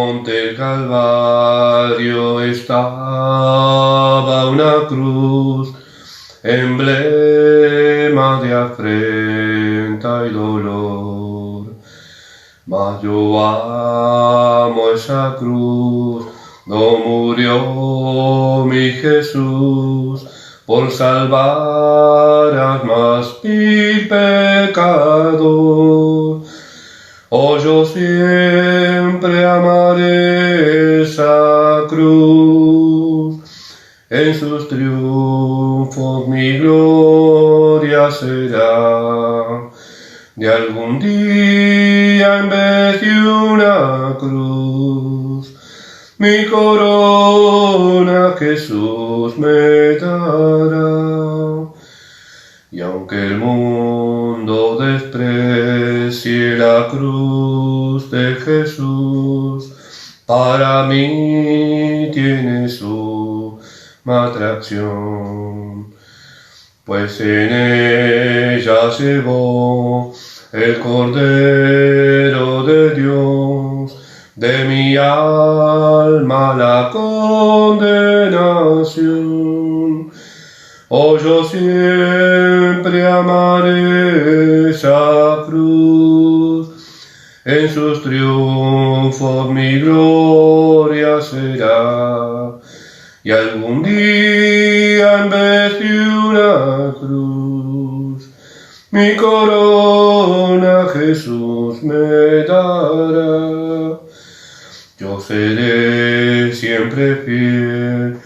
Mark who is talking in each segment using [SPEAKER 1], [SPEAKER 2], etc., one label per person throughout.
[SPEAKER 1] monte Calvario estaba una cruz, emblema de afrenta y dolor. Mas yo amo esa cruz, no murió mi Jesús por salvar al más vil pecador. Oh, yo siempre amaré esa cruz, en sus triunfos mi gloria será. De algún día en vez de una cruz, mi corona Jesús me dará. Y aunque el mundo desprecie la cruz de Jesús, para mí tiene su atracción, pues en ella llevó el Cordero de Dios de mi alma la condenación. Oh, yo siempre amaré esa cruz, en sus triunfos mi gloria será. Y algún día en vez de una cruz, mi corona Jesús me dará. Yo seré siempre fiel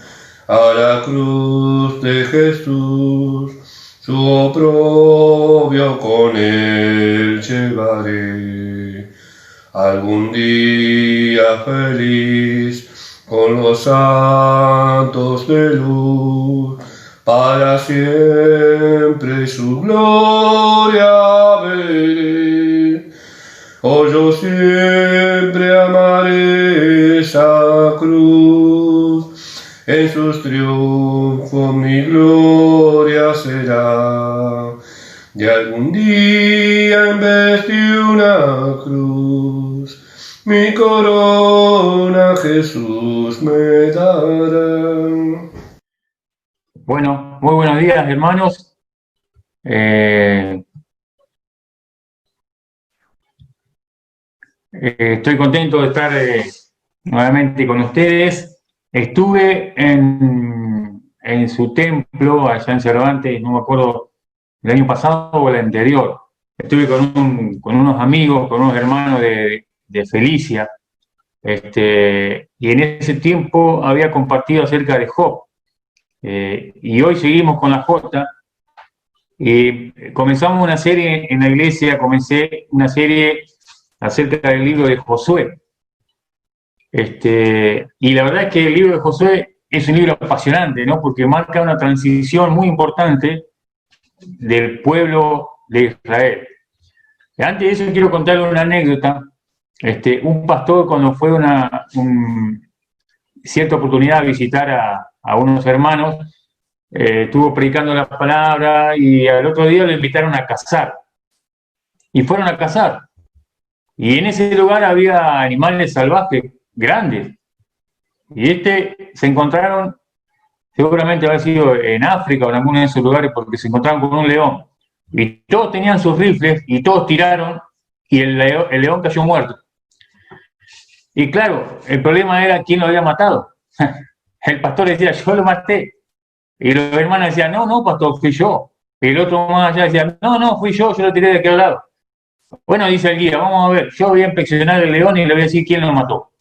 [SPEAKER 1] a la cruz de Jesús, su oprobio con él llevaré. Algún día feliz con los santos de luz, para siempre su gloria veré. Oh, yo siempre amaré esa cruz, en sus triunfos mi gloria será. De algún día en vez de una cruz, mi corona Jesús me dará.
[SPEAKER 2] Bueno, muy buenos días, hermanos. Estoy contento de estar nuevamente con ustedes. Estuve en su templo, allá en Cervantes, no me acuerdo, el año pasado o el anterior. Estuve con unos amigos, con unos hermanos de Felicia, y en ese tiempo había compartido acerca de Job. Y hoy seguimos con la J. Comenzamos una serie en la iglesia, comencé una serie acerca del libro de Josué. Y la verdad es que el libro de Josué es un libro apasionante, ¿no? Porque marca una transición muy importante del pueblo de Israel. Antes de eso quiero contarles una anécdota. Un pastor, cuando fue cierta oportunidad a visitar a unos hermanos, estuvo predicando la palabra y al otro día lo invitaron a cazar. Y fueron a cazar. Y en ese lugar había animales salvajes grandes. Y se encontraron, seguramente habrá sido en África o en alguno de esos lugares, porque se encontraron con un león. Y todos tenían sus rifles y todos tiraron y el león cayó muerto. Y claro, el problema era quién lo había matado. El pastor decía, yo lo maté. Y los hermanos decían, no, no, pastor, fui yo. Y el otro más allá decía, no, no, fui yo lo tiré de aquel lado. Bueno, dice el guía, vamos a ver, yo voy a inspeccionar el león y le voy a decir quién lo mató.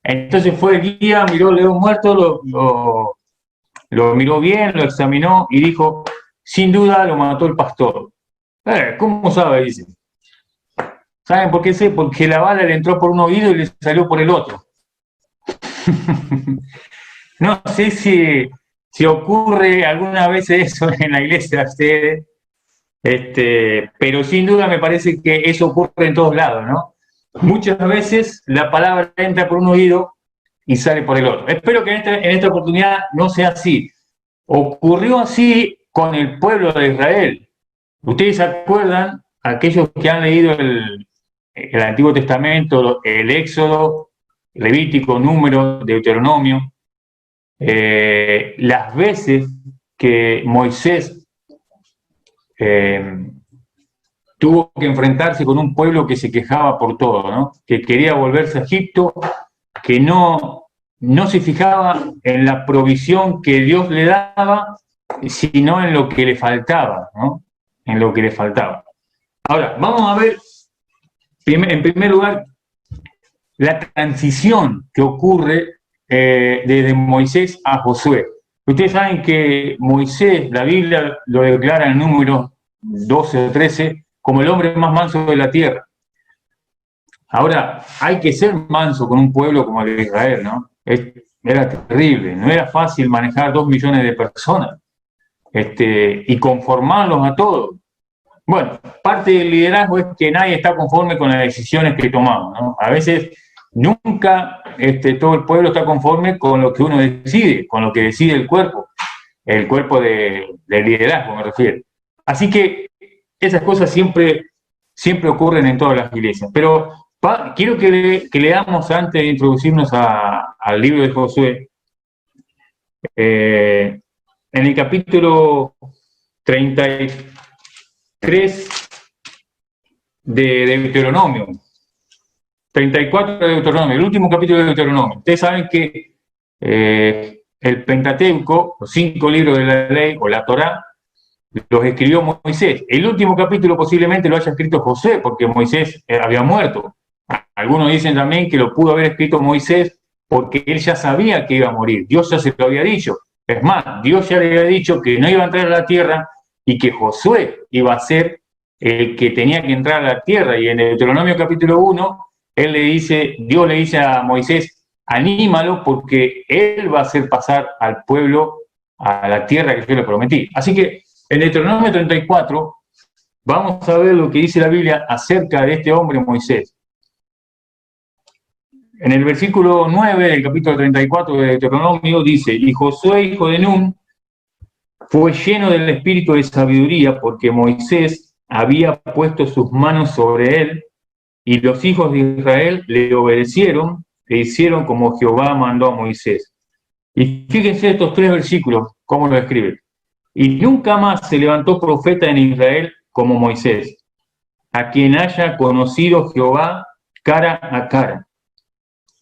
[SPEAKER 2] Entonces fue el guía, miró el león muerto, lo miró bien, lo examinó y dijo, sin duda lo mató el pastor. ¿Cómo sabe? Dice. ¿Saben por qué sé? Porque la bala le entró por un oído y le salió por el otro. No sé si ocurre alguna vez eso en la iglesia de ustedes, pero sin duda me parece que eso ocurre en todos lados, ¿no? Muchas veces la palabra entra por un oído y sale por el otro. Espero que en esta oportunidad no sea así. Ocurrió así con el pueblo de Israel. Ustedes se acuerdan, aquellos que han leído el Antiguo Testamento, el Éxodo, Levítico, Número, Deuteronomio, las veces que Moisés tuvo que enfrentarse con un pueblo que se quejaba por todo, ¿no? Que quería volverse a Egipto, que no se fijaba en la provisión que Dios le daba, sino en lo que le faltaba, ¿no? En lo que le faltaba. Ahora, vamos a ver, en primer lugar, la transición que ocurre desde Moisés a Josué. Ustedes saben que Moisés, la Biblia lo declara en Números 12 o 13, como el hombre más manso de la tierra. Ahora, hay que ser manso con un pueblo como el de Israel, ¿no? Era terrible, no era fácil manejar 2 millones de personas y conformarlos a todos. Bueno, parte del liderazgo es que nadie está conforme con las decisiones que tomamos, ¿no? A veces nunca todo el pueblo está conforme con lo que uno decide, con lo que decide el cuerpo del liderazgo me refiero. Así que esas cosas siempre ocurren en todas las iglesias. Pero quiero que leamos, antes de introducirnos al libro de Josué, en el capítulo 33 de Deuteronomio, 34 de Deuteronomio, el último capítulo de Deuteronomio. Ustedes saben que el Pentateuco, los 5 libros de la ley, o la Torá, los escribió Moisés. El último capítulo posiblemente lo haya escrito Josué, porque Moisés había muerto. Algunos dicen también que lo pudo haber escrito Moisés porque él ya sabía que iba a morir. Dios ya se lo había dicho. Es más, Dios ya le había dicho que no iba a entrar a la tierra y que Josué iba a ser el que tenía que entrar a la tierra. Y en Deuteronomio capítulo 1, Dios le dice a Moisés, anímalo porque él va a hacer pasar al pueblo a la tierra que yo le prometí. Así que en Deuteronomio 34 vamos a ver lo que dice la Biblia acerca de este hombre Moisés. En el versículo 9 del capítulo 34 de Deuteronomio dice, y Josué, hijo de Nun, fue lleno del espíritu de sabiduría porque Moisés había puesto sus manos sobre él y los hijos de Israel le obedecieron e hicieron como Jehová mandó a Moisés. Y fíjense estos 3 versículos, cómo lo escribe. Y nunca más se levantó profeta en Israel como Moisés, a quien haya conocido Jehová cara a cara.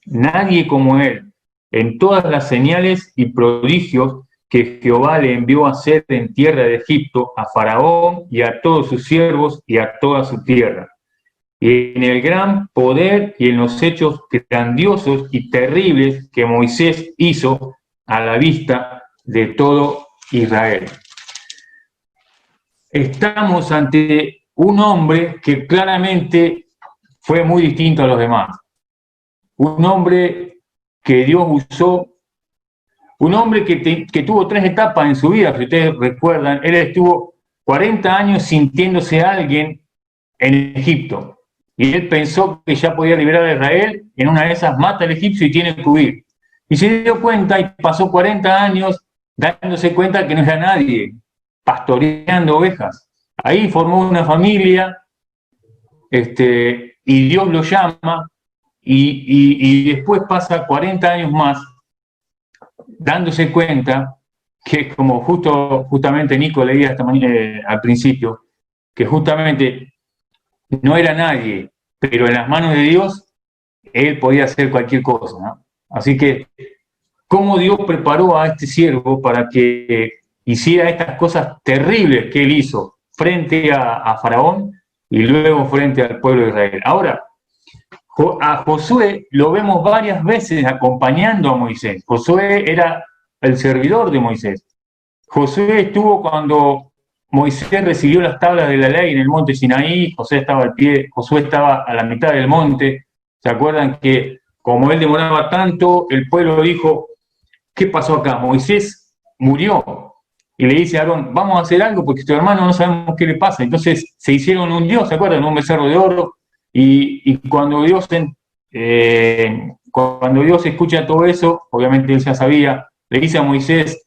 [SPEAKER 2] Nadie como él, en todas las señales y prodigios que Jehová le envió a hacer en tierra de Egipto a Faraón y a todos sus siervos y a toda su tierra. Y en el gran poder y en los hechos grandiosos y terribles que Moisés hizo a la vista de todo Israel. Estamos ante un hombre que claramente fue muy distinto a los demás. Un hombre que Dios usó, un hombre que tuvo 3 etapas en su vida, si ustedes recuerdan. Él estuvo 40 años sintiéndose alguien en Egipto. Y él pensó que ya podía liberar a Israel, en una de esas mata al egipcio y tiene que huir. Y se dio cuenta y pasó 40 años dándose cuenta que no era nadie, pastoreando ovejas. Ahí formó una familia, y Dios lo llama, y después pasa 40 años más dándose cuenta que, como justamente Nico leía esta mañana, al principio, que justamente no era nadie, pero en las manos de Dios él podía hacer cualquier cosa, ¿no? Así que, ¿cómo Dios preparó a este siervo para que hiciera estas cosas terribles que él hizo frente a Faraón y luego frente al pueblo de Israel? Ahora, a Josué lo vemos varias veces acompañando a Moisés. Josué era el servidor de Moisés. Josué estuvo cuando Moisés recibió las tablas de la ley en el monte Sinaí. Josué estaba a la mitad del monte. ¿Se acuerdan que como él demoraba tanto, el pueblo dijo, ¿qué pasó acá? Moisés murió. Y le dice a Aarón, vamos a hacer algo porque tu hermano no sabemos qué le pasa. Entonces se hicieron un dios, ¿se acuerdan? Un becerro de oro. Y cuando Dios escucha todo eso, obviamente él ya sabía, le dice a Moisés,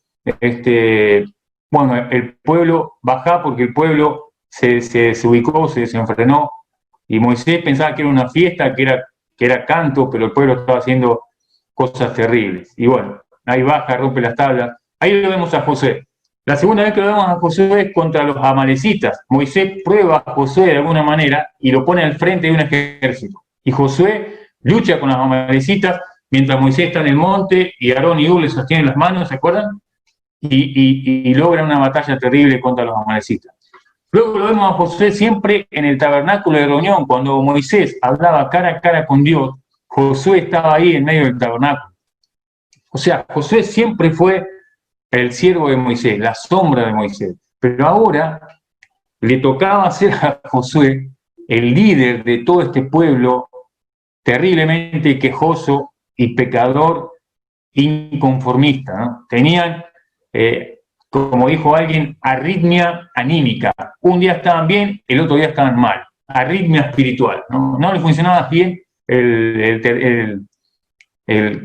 [SPEAKER 2] bueno, el pueblo baja porque el pueblo se ubicó, se desenfrenó, y Moisés pensaba que era una fiesta, que era que era canto, pero el pueblo estaba haciendo cosas terribles. Y bueno, ahí baja, rompe las tablas. Ahí lo vemos a Josué. La segunda vez que lo vemos a Josué es contra los amalecitas. Moisés prueba a Josué de alguna manera y lo pone al frente de un ejército. Y Josué lucha con los amalecitas mientras Moisés está en el monte y Aarón y Hur le sostienen las manos, ¿se acuerdan? Y logra una batalla terrible contra los amalecitas. Luego lo vemos a Josué siempre en el tabernáculo de reunión. Cuando Moisés hablaba cara a cara con Dios, Josué estaba ahí en medio del tabernáculo. O sea, Josué siempre fue el siervo de Moisés, la sombra de Moisés. Pero ahora le tocaba ser a Josué el líder de todo este pueblo terriblemente quejoso y pecador, inconformista, ¿no? Tenían, como dijo alguien, arritmia anímica. Un día estaban bien, el otro día estaban mal. Arritmia espiritual, ¿no? No les funcionaba bien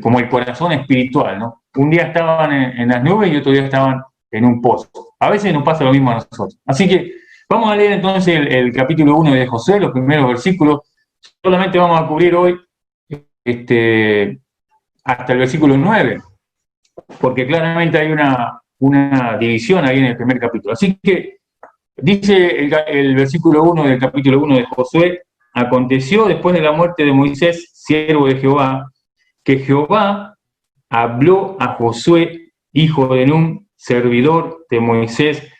[SPEAKER 2] como el corazón espiritual, ¿no? Un día estaban en las nubes y otro día estaban en un pozo. A veces nos pasa lo mismo a nosotros. Así que vamos a leer entonces el capítulo 1 de Josué, los primeros versículos. Solamente vamos a cubrir hoy hasta el versículo 9, porque claramente hay una división ahí en el primer capítulo. Así que dice el versículo 1 del capítulo 1 de Josué: aconteció después de la muerte de Moisés, siervo de Jehová, que Jehová habló a Josué, hijo de Nun, servidor de Moisés,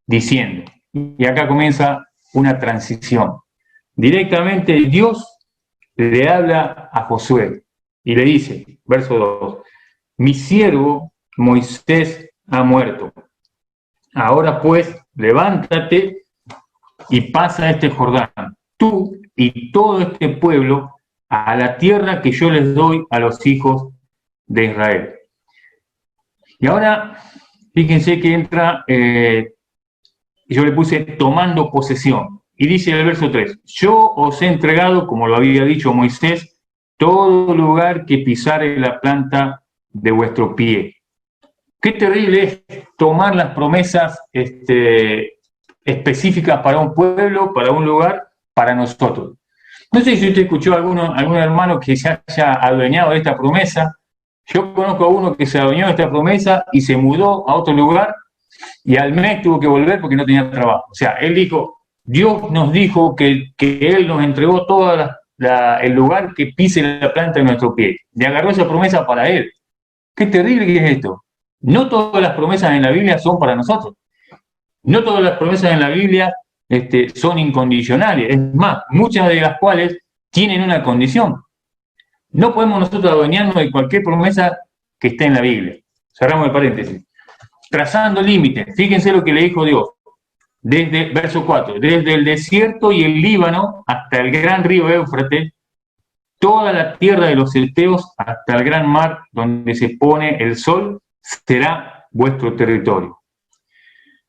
[SPEAKER 2] diciendo. Y acá comienza una transición. Directamente Dios le habla a Josué y le dice, verso 2, mi siervo Moisés ha muerto. Ahora pues, levántate y pasa este Jordán, tú y todo este pueblo, a la tierra que yo les doy a los hijos de Israel. Y ahora, fíjense que entra, yo le puse tomando posesión. Y dice el verso 3, yo os he entregado, como lo había dicho Moisés, todo lugar que pisare la planta de vuestro pie. Qué terrible es tomar las promesas específicas para un pueblo, para un lugar, para nosotros. No sé si usted escuchó a algún hermano que se haya adueñado de esta promesa. Yo conozco a uno que se adueñó de esta promesa y se mudó a otro lugar y al mes tuvo que volver porque no tenía trabajo. O sea, él dijo, Dios nos dijo que Él nos entregó todo el lugar que pise la planta de nuestro pie. Y agarró esa promesa para Él. Qué terrible que es esto. No todas las promesas en la Biblia son para nosotros. No todas las promesas en la Biblia son incondicionales. Es más, muchas de las cuales tienen una condición. No podemos nosotros adueñarnos de cualquier promesa que esté en la Biblia. Cerramos el paréntesis. Trazando límites. Fíjense lo que le dijo Dios. Desde, verso 4, desde el desierto y el Líbano hasta el gran río Éufrates, toda la tierra de los Eteos hasta el gran mar donde se pone el sol, será vuestro territorio.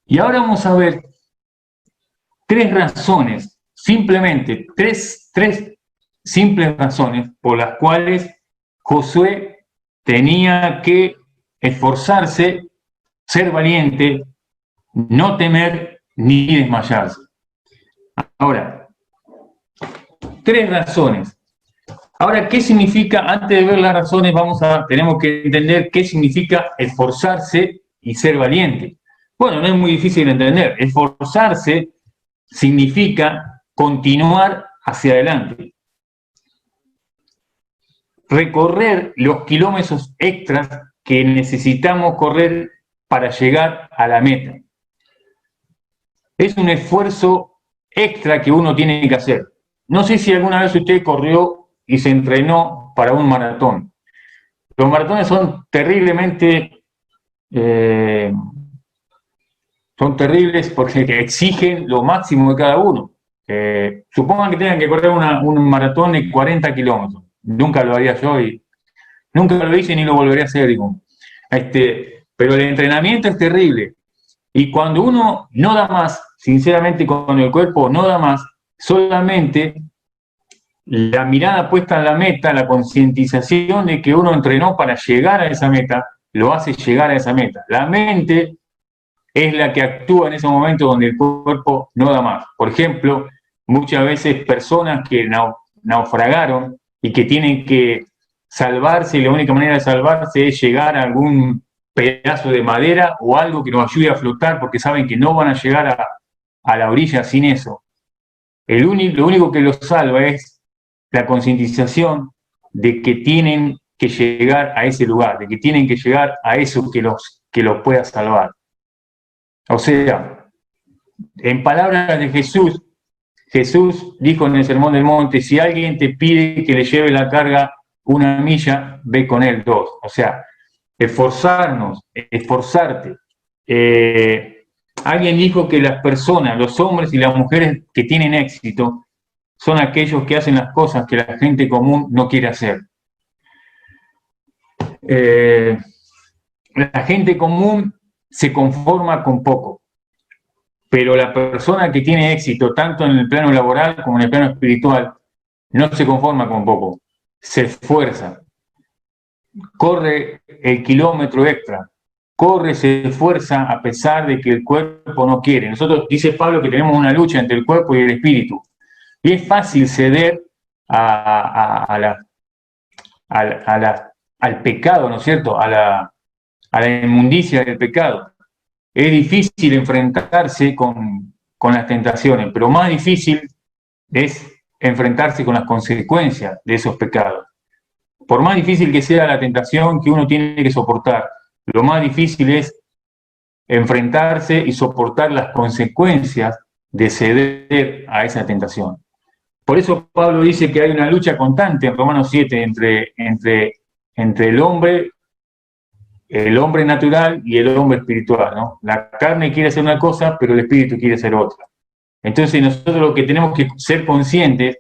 [SPEAKER 2] Y ahora vamos a ver tres razones, simplemente tres simples razones por las cuales Josué tenía que esforzarse, ser valiente, no temer ni desmayarse. Ahora, tres razones. Ahora, ¿qué significa? Antes de ver las razones, tenemos que entender qué significa esforzarse y ser valiente. Bueno, no es muy difícil de entender. Esforzarse significa continuar hacia adelante. Recorrer los kilómetros extras que necesitamos correr para llegar a la meta. Es un esfuerzo extra que uno tiene que hacer. No sé si alguna vez usted corrió y se entrenó para un maratón. Los maratones son terriblemente, son terribles porque exigen lo máximo de cada uno. Supongan que tengan que correr un maratón de 40 kilómetros. Nunca lo haría yo y nunca lo hice ni lo volvería a hacer, digo. Pero el entrenamiento es terrible. Y cuando uno no da más, sinceramente, cuando el cuerpo no da más, solamente la mirada puesta en la meta, la concientización de que uno entrenó para llegar a esa meta, lo hace llegar a esa meta. La mente es la que actúa en ese momento donde el cuerpo no da más. Por ejemplo, muchas veces personas que naufragaron y que tienen que salvarse, y la única manera de salvarse es llegar a algún pedazo de madera o algo que nos ayude a flotar, porque saben que no van a llegar a la orilla sin eso. Lo único que los salva es la concientización de que tienen que llegar a ese lugar, de que tienen que llegar a eso que los pueda salvar. O sea, en palabras de Jesús, Jesús dijo en el Sermón del Monte, si alguien te pide que le lleve la carga 1 milla, ve con él 2. O sea, esforzarnos, esforzarte. Alguien dijo que las personas, los hombres y las mujeres que tienen éxito, son aquellos que hacen las cosas que la gente común no quiere hacer. La gente común se conforma con poco, pero la persona que tiene éxito, tanto en el plano laboral como en el plano espiritual, no se conforma con poco, se esfuerza, corre el kilómetro extra, corre, se esfuerza a pesar de que el cuerpo no quiere. Nosotros, dice Pablo, que tenemos una lucha entre el cuerpo y el espíritu. Y es fácil ceder al pecado, ¿no es cierto? A la inmundicia del pecado. Es difícil enfrentarse con las tentaciones, pero más difícil es enfrentarse con las consecuencias de esos pecados. Por más difícil que sea la tentación que uno tiene que soportar, lo más difícil es enfrentarse y soportar las consecuencias de ceder a esa tentación. Por eso Pablo dice que hay una lucha constante en Romanos 7 entre el hombre natural y el hombre espiritual, ¿no? La carne quiere hacer una cosa, pero el espíritu quiere hacer otra. Entonces nosotros lo que tenemos que ser conscientes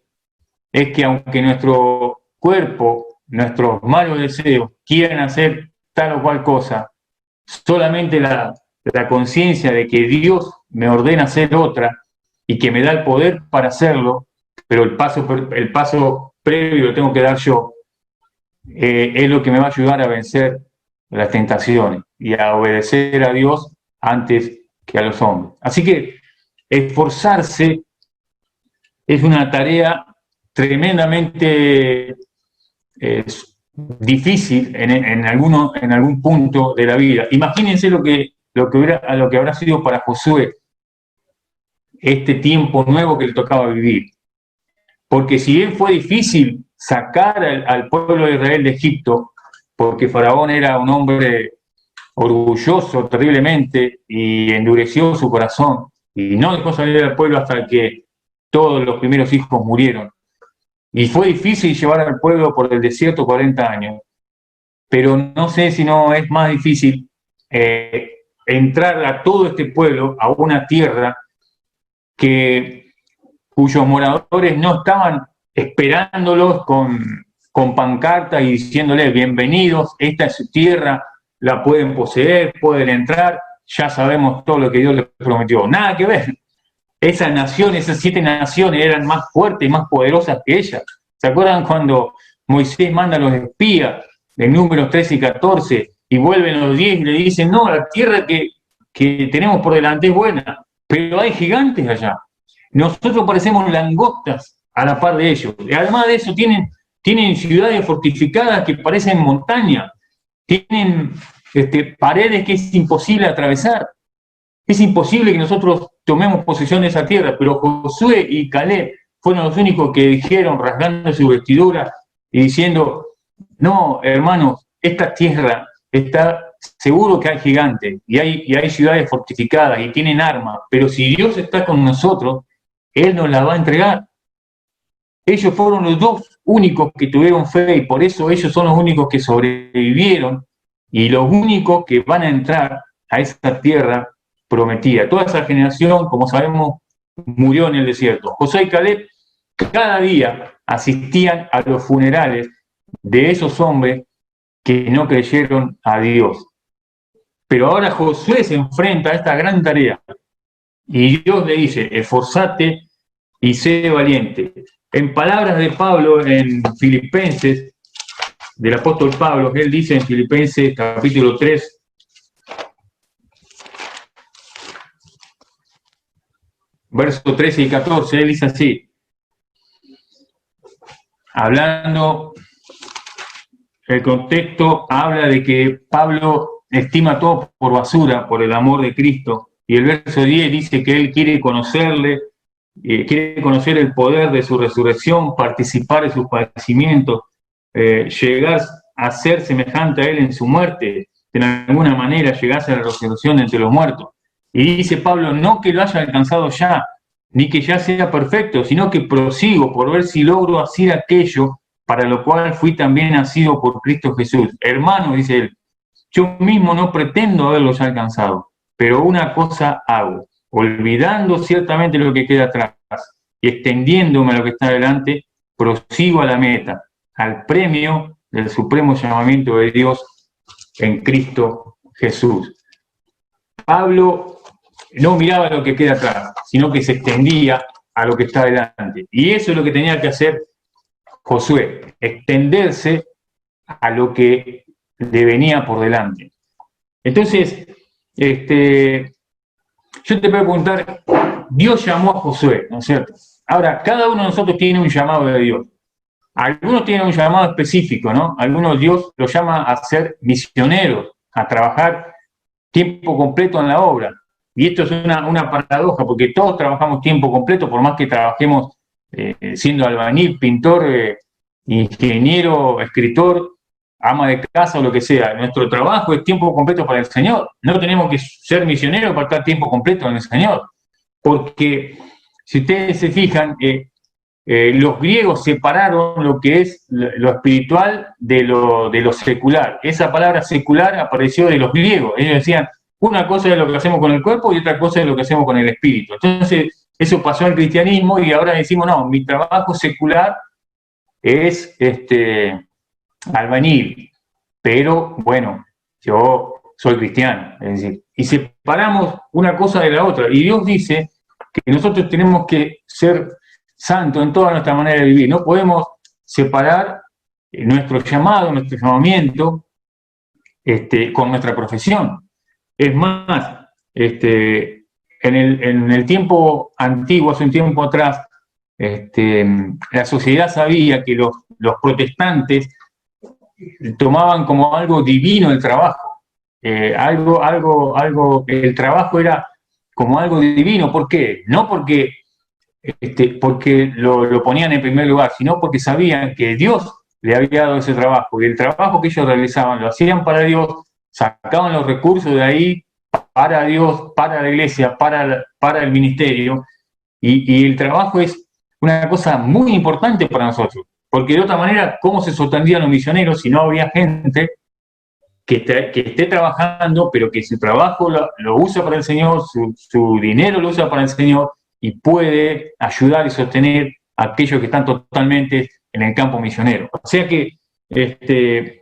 [SPEAKER 2] es que aunque nuestro cuerpo, nuestros malos deseos quieran hacer tal o cual cosa, solamente la conciencia de que Dios me ordena hacer otra y que me da el poder para hacerlo, pero el paso previo lo tengo que dar yo, es lo que me va a ayudar a vencer las tentaciones y a obedecer a Dios antes que a los hombres. Así que esforzarse es una tarea tremendamente difícil en algún punto de la vida. Imagínense lo que habrá sido para Josué este tiempo nuevo que le tocaba vivir. Porque si bien fue difícil sacar al pueblo de Israel de Egipto, porque Faraón era un hombre orgulloso terriblemente y endureció su corazón y no dejó salir al pueblo hasta que todos los primeros hijos murieron. Y fue difícil llevar al pueblo por el desierto 40 años, pero no sé si no es más difícil entrar a todo este pueblo a una tierra cuyos moradores no estaban esperándolos con pancartas y diciéndoles bienvenidos, esta es su tierra, la pueden poseer, pueden entrar, ya sabemos todo lo que Dios les prometió. Nada que ver. Esas naciones, esas 7 naciones eran más fuertes y más poderosas que ellas. ¿Se acuerdan cuando Moisés manda a los espías de Números 13 y 14 y vuelven los 10 y le dicen, no, la tierra que tenemos por delante es buena, pero hay gigantes allá. Nosotros parecemos langostas a la par de ellos. Y además de eso tienen ciudades fortificadas que parecen montañas, tienen paredes que es imposible atravesar. Es imposible que nosotros tomemos posesión de esa tierra, pero Josué y Caleb fueron los únicos que dijeron, rasgando su vestidura y diciendo, no, hermanos, esta tierra está seguro que hay gigantes y hay ciudades fortificadas y tienen armas, pero si Dios está con nosotros, Él nos la va a entregar. Ellos fueron los 2 únicos que tuvieron fe y por eso ellos son los únicos que sobrevivieron y los únicos que van a entrar a esa tierra prometida. Toda esa generación, como sabemos, murió en el desierto. Josué y Caleb cada día asistían a los funerales de esos hombres que no creyeron a Dios. Pero ahora Josué se enfrenta a esta gran tarea y Dios le dice, esforzate y sé valiente. En palabras de Pablo en Filipenses, del apóstol Pablo, él dice en Filipenses capítulo 3, versos 13 y 14, él dice así, hablando, el contexto habla de que Pablo estima todo por basura por el amor de Cristo, y el verso 10 dice que él quiere conocerle, quiere conocer el poder de su resurrección, participar de sus padecimientos, llegar a ser semejante a él en su muerte, de alguna manera llegase a la resurrección entre los muertos. Y dice Pablo, no que lo haya alcanzado ya, ni que ya sea perfecto, sino que prosigo por ver si logro hacer aquello para lo cual fui también nacido por Cristo Jesús. Hermano, dice él, yo mismo no pretendo haberlo ya alcanzado, pero una cosa hago, olvidando ciertamente lo que queda atrás y extendiéndome a lo que está delante, prosigo a la meta, al premio del supremo llamamiento de Dios en Cristo Jesús. Pablo no miraba lo que queda atrás, sino que se extendía a lo que está delante. Y eso es lo que tenía que hacer Josué, extenderse a lo que le venía por delante. Entonces, yo te puedo preguntar, Dios llamó a Josué, ¿no es cierto? Ahora, cada uno de nosotros tiene un llamado de Dios. Algunos tienen un llamado específico, ¿no? Algunos Dios los llama a ser misioneros, a trabajar tiempo completo en la obra. Y esto es una paradoja, porque todos trabajamos tiempo completo, por más que trabajemos siendo albañil, pintor, ingeniero, escritor, ama de casa o lo que sea. Nuestro trabajo es tiempo completo para el Señor. No tenemos que ser misioneros para estar tiempo completo en el Señor. Porque si ustedes se fijan, los griegos separaron lo que es lo espiritual de lo secular. Esa palabra secular apareció de los griegos. Ellos decían, una cosa es lo que hacemos con el cuerpo y otra cosa es lo que hacemos con el espíritu. Entonces, eso pasó al cristianismo y ahora decimos, no, mi trabajo secular es albañil, pero bueno, yo soy cristiano. Es decir, y separamos una cosa de la otra. Y Dios dice que nosotros tenemos que ser santos en toda nuestra manera de vivir. No podemos separar nuestro llamado, nuestro llamamiento con nuestra profesión. Es más, en el tiempo antiguo, hace un tiempo atrás, la sociedad sabía que los protestantes tomaban como algo divino el trabajo. El trabajo era como algo divino. ¿Por qué? No porque lo ponían en primer lugar, sino porque sabían que Dios le había dado ese trabajo, y el trabajo que ellos realizaban lo hacían para Dios, sacaban los recursos de ahí para Dios, para la iglesia, para el ministerio, y el trabajo es una cosa muy importante para nosotros, porque de otra manera, ¿cómo se sostendrían los misioneros si no había gente que esté trabajando, pero que su trabajo lo usa para el Señor, su dinero lo usa para el Señor, y puede ayudar y sostener a aquellos que están totalmente en el campo misionero? O sea que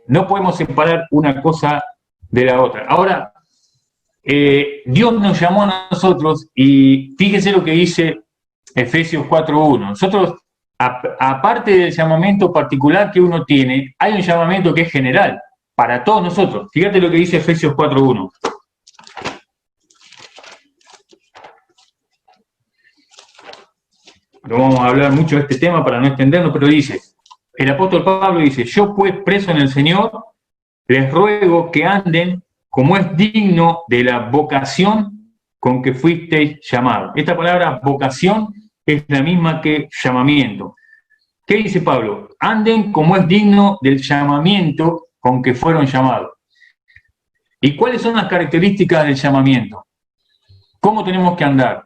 [SPEAKER 2] no podemos separar una cosa de la otra. Ahora, Dios nos llamó a nosotros, y fíjense lo que dice Efesios 4:1. Nosotros, aparte del llamamiento particular que uno tiene, hay un llamamiento que es general para todos nosotros. Fíjate lo que dice Efesios 4:1. No vamos a hablar mucho de este tema para no extendernos, pero dice, el apóstol Pablo dice, yo pues preso en el Señor, les ruego que anden como es digno de la vocación con que fuisteis llamados. Esta palabra vocación es la misma que llamamiento. ¿Qué dice Pablo? Anden como es digno del llamamiento con que fueron llamados. ¿Y cuáles son las características del llamamiento? ¿Cómo tenemos que andar?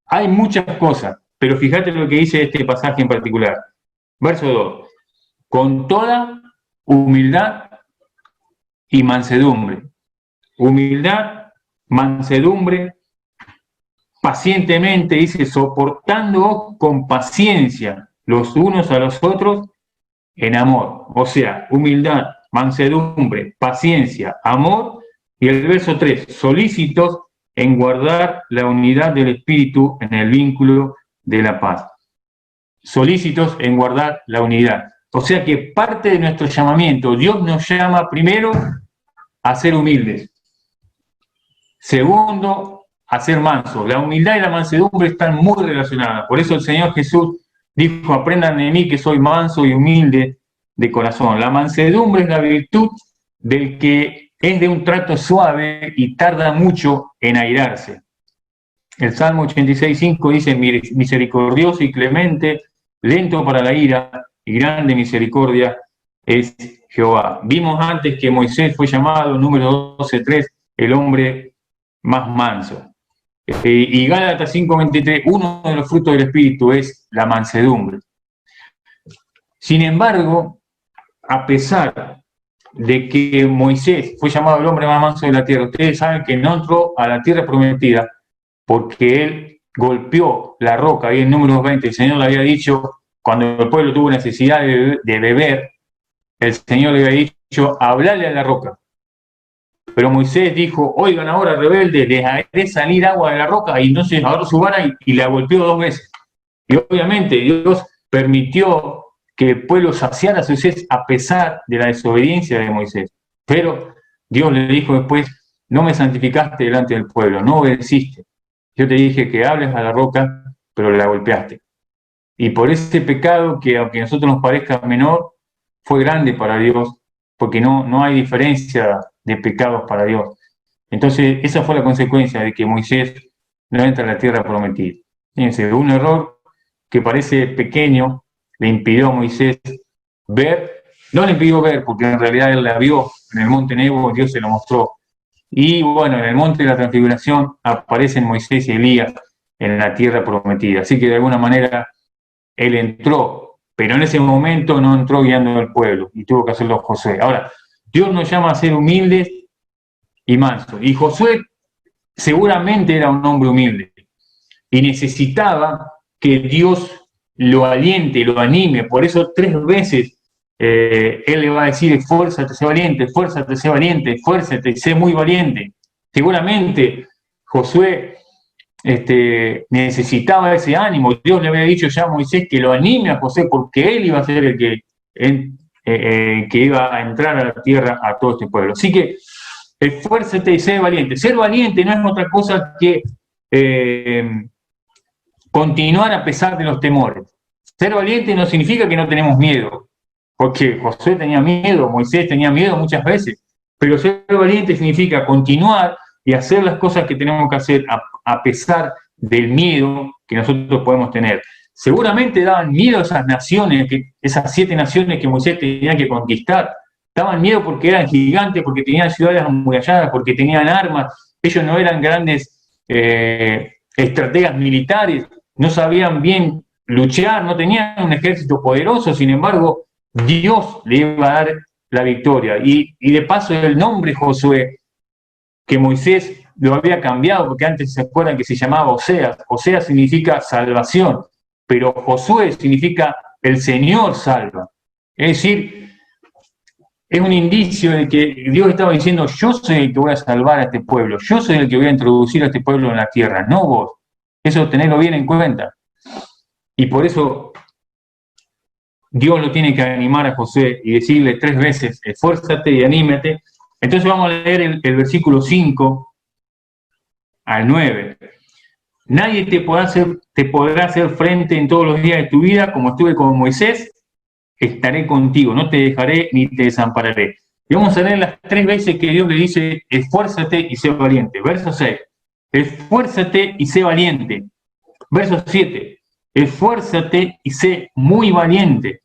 [SPEAKER 2] Hay muchas cosas, pero fíjate lo que dice este pasaje en particular. Verso 2. Con toda humildad y mansedumbre. Humildad, mansedumbre, pacientemente, dice, soportando con paciencia los unos a los otros en amor. O sea, humildad, mansedumbre, paciencia, amor. Y el verso 3, solícitos en guardar la unidad del espíritu en el vínculo de la paz. Solícitos en guardar la unidad. O sea que parte de nuestro llamamiento, Dios nos llama primero a ser humildes. Segundo, a ser mansos. La humildad y la mansedumbre están muy relacionadas. Por eso el Señor Jesús Dijo, aprendan de mí que soy manso y humilde de corazón. La mansedumbre es la virtud del que es de un trato suave y tarda mucho en airarse. El Salmo 86:5 dice, misericordioso y clemente, lento para la ira y grande misericordia es Jehová. Vimos antes que Moisés fue llamado, número 12:3, el hombre más manso. Y Gálatas 5:23, uno de los frutos del Espíritu es la mansedumbre. Sin embargo, a pesar de que Moisés fue llamado el hombre más manso de la tierra, ustedes saben que no entró a la tierra prometida porque él golpeó la roca. Ahí en Números 20 el Señor le había dicho, cuando el pueblo tuvo necesidad de beber, el Señor le había dicho, hablarle a la roca. Pero Moisés dijo, oigan ahora rebeldes, dejaré salir agua de la roca, y entonces agarró su vara y la golpeó 2 veces. Y obviamente Dios permitió que el pueblo saciara su sed a pesar de la desobediencia de Moisés. Pero Dios le dijo después, no me santificaste delante del pueblo, no obedeciste. Yo te dije que hables a la roca, pero la golpeaste. Y por ese pecado que aunque a nosotros nos parezca menor, fue grande para Dios, porque no hay diferencia de pecados para Dios. Entonces, esa fue la consecuencia de que Moisés no entra a la tierra prometida. Fíjense, un error que parece pequeño le impidió a Moisés ver, no le impidió ver, porque en realidad él la vio en el monte Nebo, Dios se lo mostró. Y bueno, en el monte de la transfiguración aparecen Moisés y Elías en la tierra prometida. Así que de alguna manera él entró, pero en ese momento no entró guiando al pueblo y tuvo que hacerlo Josué. Ahora, Dios nos llama a ser humildes y mansos. Y Josué seguramente era un hombre humilde y necesitaba que Dios lo aliente, lo anime. Por eso 3 veces él le va a decir, esfuérzate, sé valiente, esfuérzate, sé valiente, esfuérzate, sé muy valiente. Seguramente Josué necesitaba ese ánimo. Dios le había dicho ya a Moisés que lo anime a José porque él iba a ser el que iba a entrar a la tierra a todo este pueblo. Así que esfuérzate y sé valiente. Ser valiente no es otra cosa que continuar a pesar de los temores. Ser valiente no significa que no tenemos miedo, porque Josué tenía miedo, Moisés tenía miedo muchas veces, pero ser valiente significa continuar y hacer las cosas que tenemos que hacer a pesar del miedo que nosotros podemos tener. Seguramente daban miedo a esas naciones, esas 7 naciones que Moisés tenía que conquistar. Daban miedo porque eran gigantes, porque tenían ciudades amuralladas, porque tenían armas. Ellos no eran grandes estrategas militares, no sabían bien luchar, no tenían un ejército poderoso. Sin embargo, Dios le iba a dar la victoria. Y de paso el nombre Josué, que Moisés lo había cambiado, porque antes se acuerdan que se llamaba Oseas. Oseas significa salvación, pero Josué significa el Señor salva. Es decir, es un indicio de que Dios estaba diciendo, yo soy el que voy a salvar a este pueblo, yo soy el que voy a introducir a este pueblo en la tierra, no vos. Eso tenedlo bien en cuenta. Y por eso Dios lo tiene que animar a Josué y decirle 3 veces, esfuérzate y anímate. Entonces vamos a leer el versículo 5 al 9. Nadie te podrá hacer frente en todos los días de tu vida, como estuve con Moisés, estaré contigo, no te dejaré ni te desampararé. Y vamos a leer las 3 veces que Dios le dice, esfuérzate y sé valiente. Verso 6, esfuérzate y sé valiente. Verso 7, esfuérzate y sé muy valiente.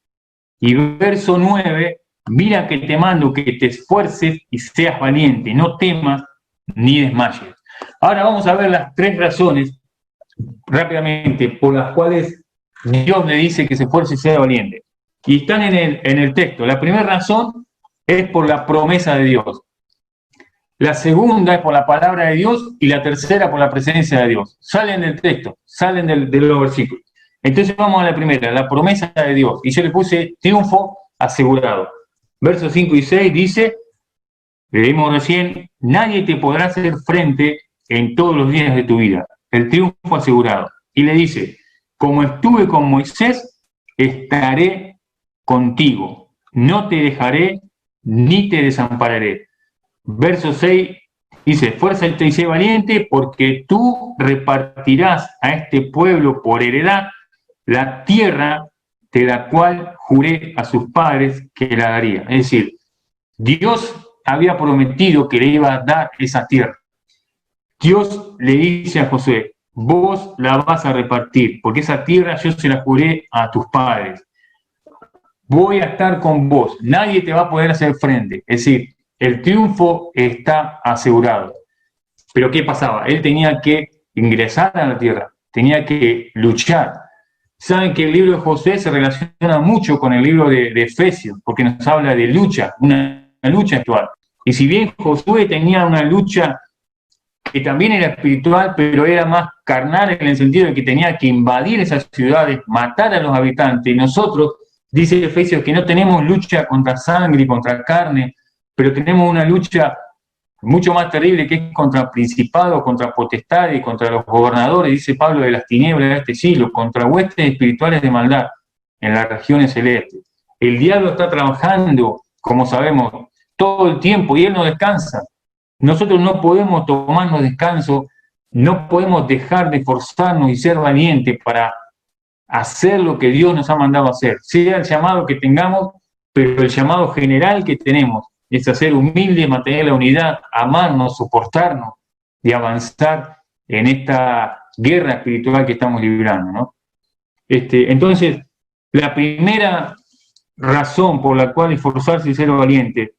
[SPEAKER 2] Y verso 9, mira que te mando que te esfuerces y seas valiente, no temas ni desmayes. Ahora vamos a ver las 3 razones, rápidamente, por las cuales Dios le dice que se esfuerce y sea valiente. Y están en el texto. La primera razón es por la promesa de Dios. La segunda es por la palabra de Dios y la tercera por la presencia de Dios. Salen del texto, salen de los versículos. Entonces vamos a la primera, la promesa de Dios. Y yo le puse triunfo asegurado. Versos 5 y 6 dice, leímos recién, nadie te podrá hacer frente en todos los días de tu vida. El triunfo asegurado. Y le dice, como estuve con Moisés, estaré contigo. No te dejaré ni te desampararé. Verso 6 dice, esfuérzate y sé valiente, porque tú repartirás a este pueblo por heredad la tierra de la cual juré a sus padres que la daría. Es decir, Dios había prometido que le iba a dar esa tierra. Dios le dice a Josué, vos la vas a repartir, porque esa tierra yo se la juré a tus padres. Voy a estar con vos, nadie te va a poder hacer frente. Es decir, el triunfo está asegurado. Pero ¿qué pasaba? Él tenía que ingresar a la tierra, tenía que luchar. Saben que el libro de Josué se relaciona mucho con el libro de Efesios, porque nos habla de lucha, una lucha actual. Y si bien Josué tenía una lucha que también era espiritual, pero era más carnal en el sentido de que tenía que invadir esas ciudades, matar a los habitantes, y nosotros, dice Efesios, que no tenemos lucha contra sangre y contra carne, pero tenemos una lucha mucho más terrible que es contra principados, contra potestades, contra los gobernadores, dice Pablo, de las tinieblas de este siglo, contra huestes espirituales de maldad en las regiones celestes. El diablo está trabajando, como sabemos, todo el tiempo y él no descansa. Nosotros no podemos tomarnos descanso, no podemos dejar de esforzarnos y ser valientes para hacer lo que Dios nos ha mandado a hacer, sea el llamado que tengamos, pero el llamado general que tenemos es ser humilde, mantener la unidad, amarnos, soportarnos y avanzar en esta guerra espiritual que estamos librando, ¿no? Entonces, la primera razón por la cual esforzarse y ser valiente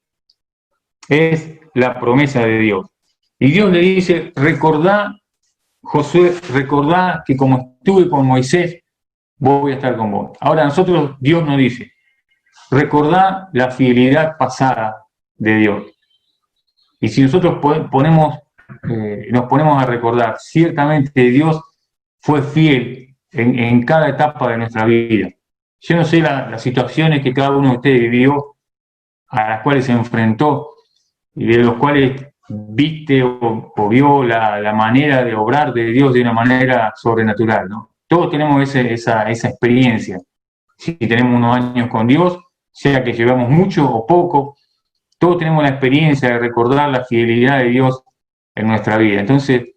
[SPEAKER 2] es la promesa de Dios. Y Dios le dice, recordá, Josué, recordá que como estuve con Moisés, voy a estar con vos. Ahora nosotros, Dios nos dice, recordá la fidelidad pasada de Dios. Y si nosotros nos ponemos a recordar, ciertamente Dios fue fiel en cada etapa de nuestra vida. Yo no sé las situaciones que cada uno de ustedes vivió, a las cuales se enfrentó, y de los cuales viste o vio la manera de obrar de Dios de una manera sobrenatural, ¿no? Todos tenemos esa experiencia. Si tenemos unos años con Dios, sea que llevamos mucho o poco, todos tenemos la experiencia de recordar la fidelidad de Dios en nuestra vida. Entonces,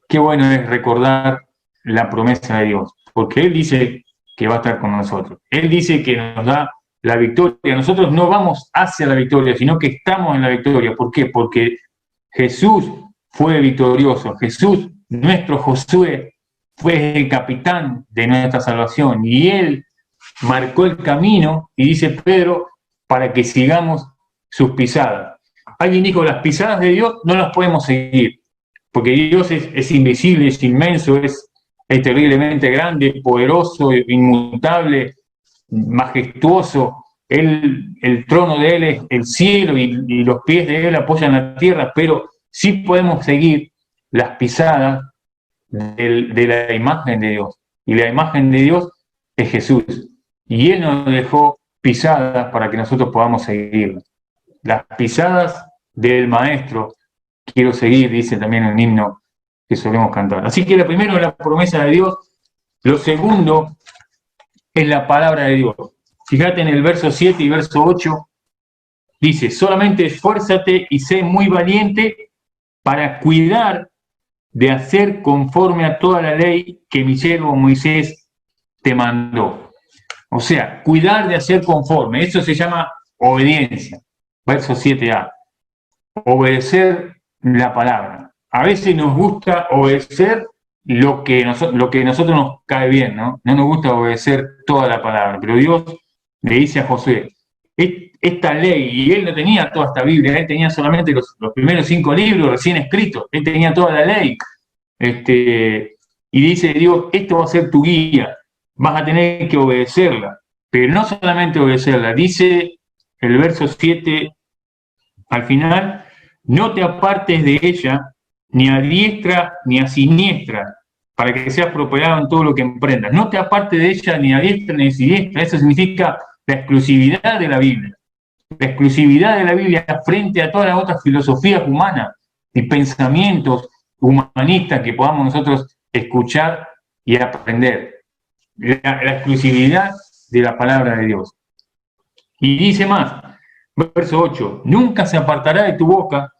[SPEAKER 2] qué bueno es recordar la promesa de Dios, porque Él dice que va a estar con nosotros. Él dice que nos da la victoria. Nosotros no vamos hacia la victoria, sino que estamos en la victoria. ¿Por qué? Porque Jesús fue victorioso. Jesús, nuestro Josué, fue el capitán de nuestra salvación. Y Él marcó el camino, y dice Pedro, para que sigamos sus pisadas. Alguien dijo, las pisadas de Dios no las podemos seguir, porque Dios es invisible, es inmenso, es terriblemente grande, poderoso, inmutable, majestuoso. El trono de Él es el cielo y los pies de Él apoyan la tierra, pero sí podemos seguir las pisadas de la imagen de Dios. Y la imagen de Dios es Jesús. Y Él nos dejó pisadas para que nosotros podamos seguirlas. Las pisadas del Maestro quiero seguir, dice también el himno que solemos cantar. Así que lo primero es la promesa de Dios. Lo segundo es la palabra de Dios. Fíjate en el verso 7 y verso 8, dice, solamente esfuérzate y sé muy valiente para cuidar de hacer conforme a toda la ley que mi siervo Moisés te mandó. O sea, cuidar de hacer conforme, eso se llama obediencia. Verso 7a, obedecer la palabra. A veces nos gusta obedecer lo que nosotros nos cae bien, ¿no? No nos gusta obedecer toda la palabra, pero Dios le dice a Josué, esta ley, y él no tenía toda esta Biblia, él tenía solamente los primeros 5 libros recién escritos, él tenía toda la ley, y dice Dios, esto va a ser tu guía, vas a tener que obedecerla, pero no solamente obedecerla, dice el verso 7 al final, no te apartes de ella, ni a diestra ni a siniestra, para que seas prosperado en todo lo que emprendas. No te apartes de ella ni a diestra ni a siniestra. Eso significa la exclusividad de la Biblia. La exclusividad de la Biblia frente a todas las otras filosofías humanas y pensamientos humanistas que podamos nosotros escuchar y aprender. La exclusividad de la palabra de Dios. Y dice más, verso 8, nunca se apartará de tu boca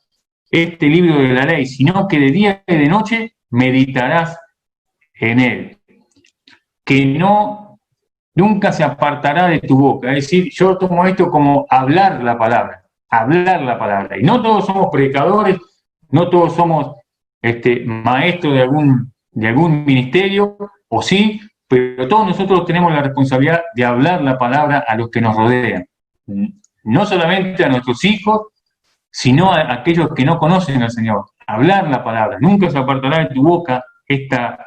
[SPEAKER 2] este libro de la ley, sino que de día y de noche meditarás en él. que nunca se apartará de tu boca. Es decir, yo tomo esto como hablar la palabra. Y no todos somos predicadores, no todos somos maestros de algún ministerio, o sí, pero todos nosotros tenemos la responsabilidad de hablar la palabra a los que nos rodean. No solamente a nuestros hijos, sino a aquellos que no conocen al Señor. Hablar la palabra. Nunca se apartará de tu boca esta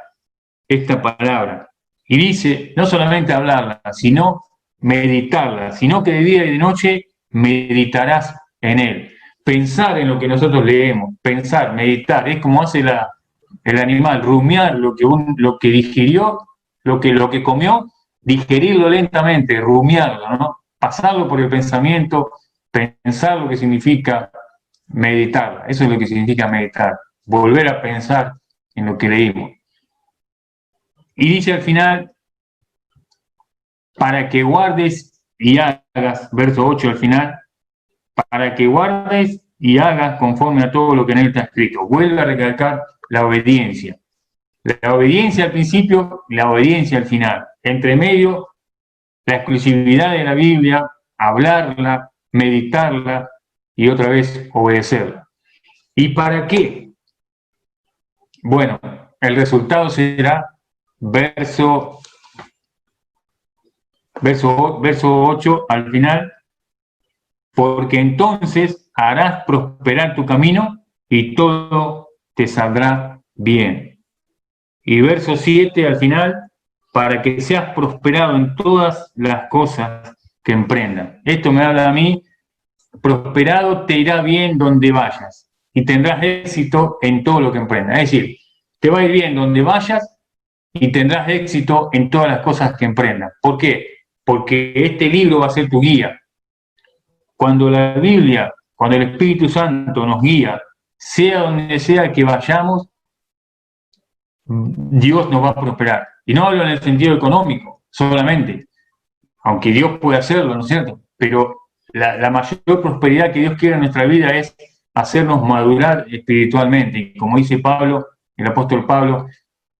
[SPEAKER 2] palabra. Y dice, no solamente hablarla, sino meditarla, sino que de día y de noche meditarás en él. Pensar en lo que nosotros leemos, pensar, meditar, es como hace el animal, rumiar lo que digirió, lo que comió, digerirlo lentamente, rumiarlo, ¿no? Pasarlo por el pensamiento, pensar lo que significa meditarla. Eso es lo que significa meditar, volver a pensar en lo que leímos. Y dice al final, para que guardes y hagas, verso 8 al final, para que guardes y hagas conforme a todo lo que en él está escrito. Vuelve a recalcar la obediencia. La obediencia al principio y la obediencia al final. Entre medio, la exclusividad de la Biblia, hablarla, meditarla y otra vez obedecerla. ¿Y para qué? Bueno, el resultado será verso 8 al final, porque entonces harás prosperar tu camino y todo te saldrá bien. Y verso 7 al final, para que seas prosperado en todas las cosas que emprendas. Esto me habla a mí, prosperado te irá bien donde vayas y tendrás éxito en todo lo que emprendas. Es decir, te va a ir bien donde vayas y tendrás éxito en todas las cosas que emprendas. ¿Por qué? Porque este libro va a ser tu guía. Cuando la Biblia, cuando el Espíritu Santo nos guía, sea donde sea que vayamos, Dios nos va a prosperar. Y no hablo en el sentido económico solamente, aunque Dios puede hacerlo, ¿no es cierto? Pero la mayor prosperidad que Dios quiere en nuestra vida es hacernos madurar espiritualmente. Y como dice Pablo, el apóstol Pablo,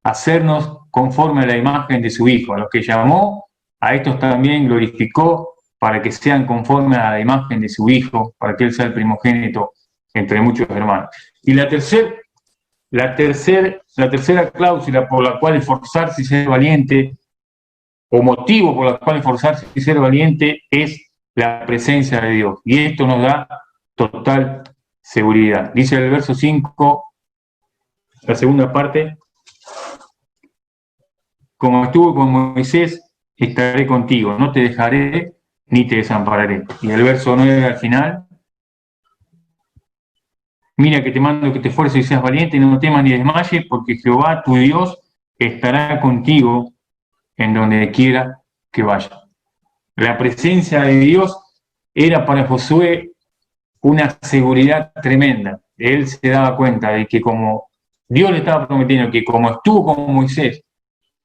[SPEAKER 2] hacernos conforme a la imagen de su Hijo. A los que llamó, a estos también glorificó para que sean conforme a la imagen de su Hijo, para que Él sea el primogénito entre muchos hermanos. Y la tercera cláusula por la cual esforzarse y ser valiente, o motivo por el cual esforzarse y ser valiente, es la presencia de Dios. Y esto nos da total seguridad. Dice el verso 5, la segunda parte, como estuve con Moisés, estaré contigo, no te dejaré ni te desampararé. Y el verso 9 al final, mira que te mando que te esfuerces y seas valiente, y no temas ni desmayes, porque Jehová tu Dios estará contigo en donde quiera que vaya. La presencia de Dios era para Josué una seguridad tremenda. Él se daba cuenta de que como Dios le estaba prometiendo que como estuvo con Moisés,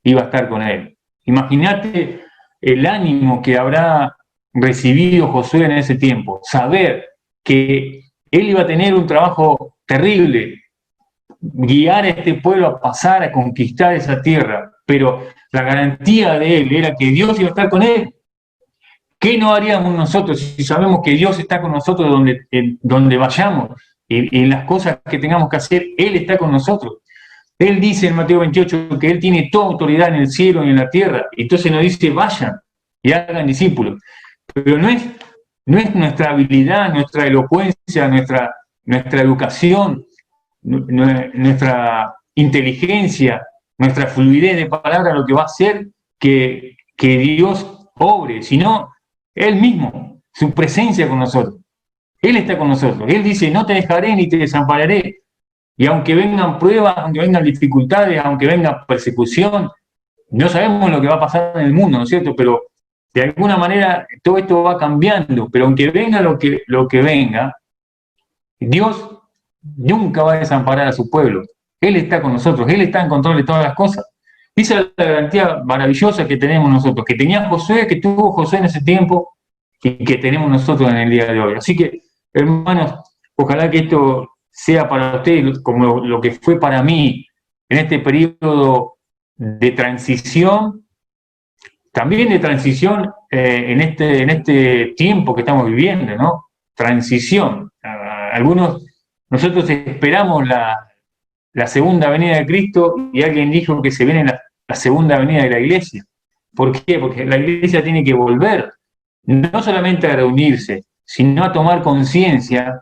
[SPEAKER 2] iba a estar con él. Imagínate el ánimo que habrá recibido Josué en ese tiempo, saber que él iba a tener un trabajo terrible, guiar a este pueblo a pasar, a conquistar esa tierra, pero la garantía de él era que Dios iba a estar con él. ¿Qué no haríamos nosotros si sabemos que Dios está con nosotros donde vayamos y en las cosas que tengamos que hacer? Él está con nosotros. Él dice en Mateo 28 que Él tiene toda autoridad en el cielo y en la tierra. Y entonces nos dice, vayan y hagan discípulos. Pero no es nuestra habilidad, nuestra elocuencia, nuestra educación, nuestra inteligencia, nuestra fluidez de palabra lo que va a hacer que Dios obre, sino Él mismo, su presencia con nosotros. Él está con nosotros. Él dice, no te dejaré ni te desampararé. Y aunque vengan pruebas, aunque vengan dificultades, aunque venga persecución, no sabemos lo que va a pasar en el mundo, ¿no es cierto? Pero de alguna manera todo esto va cambiando. Pero aunque venga lo que venga, Dios nunca va a desamparar a su pueblo. Él está con nosotros, Él está en control de todas las cosas. Esa es la garantía maravillosa que tenemos nosotros, que tenía Josué, que tuvo Josué en ese tiempo y que tenemos nosotros en el día de hoy. Así que, hermanos, ojalá que esto sea para ustedes como lo que fue para mí en este periodo de transición también de transición en este tiempo que estamos viviendo, ¿no? Transición. Nosotros esperamos la segunda venida de Cristo y alguien dijo que se viene la segunda venida de la iglesia. ¿Por qué? Porque la iglesia tiene que volver, no solamente a reunirse, sino a tomar conciencia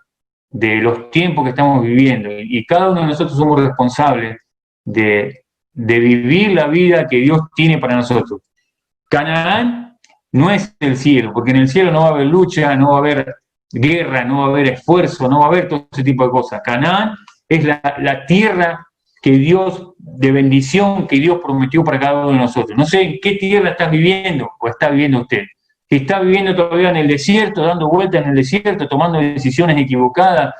[SPEAKER 2] de los tiempos que estamos viviendo. Y cada uno de nosotros somos responsables de vivir la vida que Dios tiene para nosotros. Canaán no es el cielo, porque en el cielo no va a haber lucha, no va a haber guerra, no va a haber esfuerzo, no va a haber todo ese tipo de cosas. Canaán es la tierra que Dios, de bendición, que Dios prometió para cada uno de nosotros. No sé en qué tierra estás viviendo o está viviendo usted. Si está viviendo todavía en el desierto, dando vueltas en el desierto, tomando decisiones equivocadas,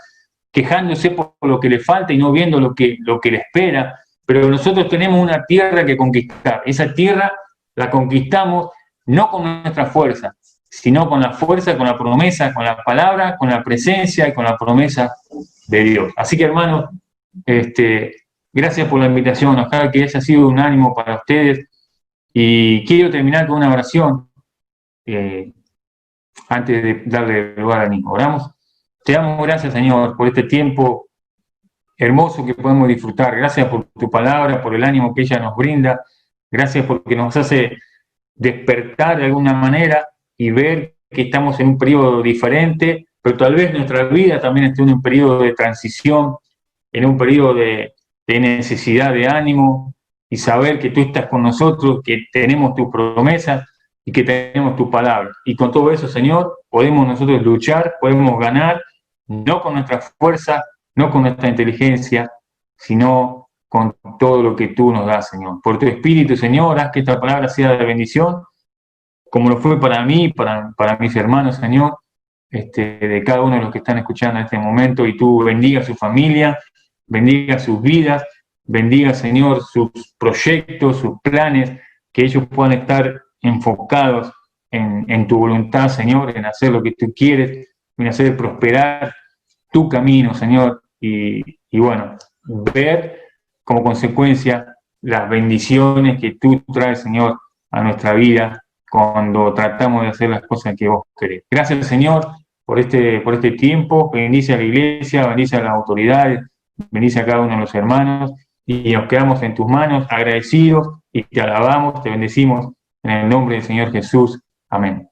[SPEAKER 2] quejándose por lo que le falta y no viendo lo que le espera. Pero nosotros tenemos una tierra que conquistar. Esa tierra la conquistamos no con nuestra fuerza, sino con la fuerza, con la promesa, con la palabra, con la presencia y con la promesa de Dios. Así que, hermanos, gracias por la invitación. Ojalá que haya sido un ánimo para ustedes. Y quiero terminar con una oración antes de darle lugar a Nico. Oramos. Te damos gracias, Señor, por este tiempo hermoso que podemos disfrutar. Gracias por tu palabra, por el ánimo que ella nos brinda. Gracias porque nos hace despertar de alguna manera y ver que estamos en un periodo diferente, pero tal vez nuestra vida también esté en un periodo de transición, en un periodo de necesidad de ánimo, y saber que tú estás con nosotros, que tenemos tus promesas y que tenemos tu palabra. Y con todo eso, Señor, podemos nosotros luchar, podemos ganar, no con nuestra fuerza, no con nuestra inteligencia, sino con todo lo que tú nos das, Señor. Por tu Espíritu, Señor, haz que esta palabra sea de bendición, como lo fue para mí, para mis hermanos, Señor, de cada uno de los que están escuchando en este momento, y tú bendiga a su familia, bendiga sus vidas, bendiga, Señor, sus proyectos, sus planes, que ellos puedan estar enfocados en tu voluntad, Señor, en hacer lo que tú quieres, en hacer prosperar tu camino, Señor, y bueno, ver como consecuencia las bendiciones que tú traes, Señor, a nuestra vida cuando tratamos de hacer las cosas que vos querés. Gracias, Señor, por este tiempo. Bendice a la iglesia, bendice a las autoridades, bendice a cada uno de los hermanos, y nos quedamos en tus manos agradecidos y te alabamos, te bendecimos en el nombre del Señor Jesús. Amén.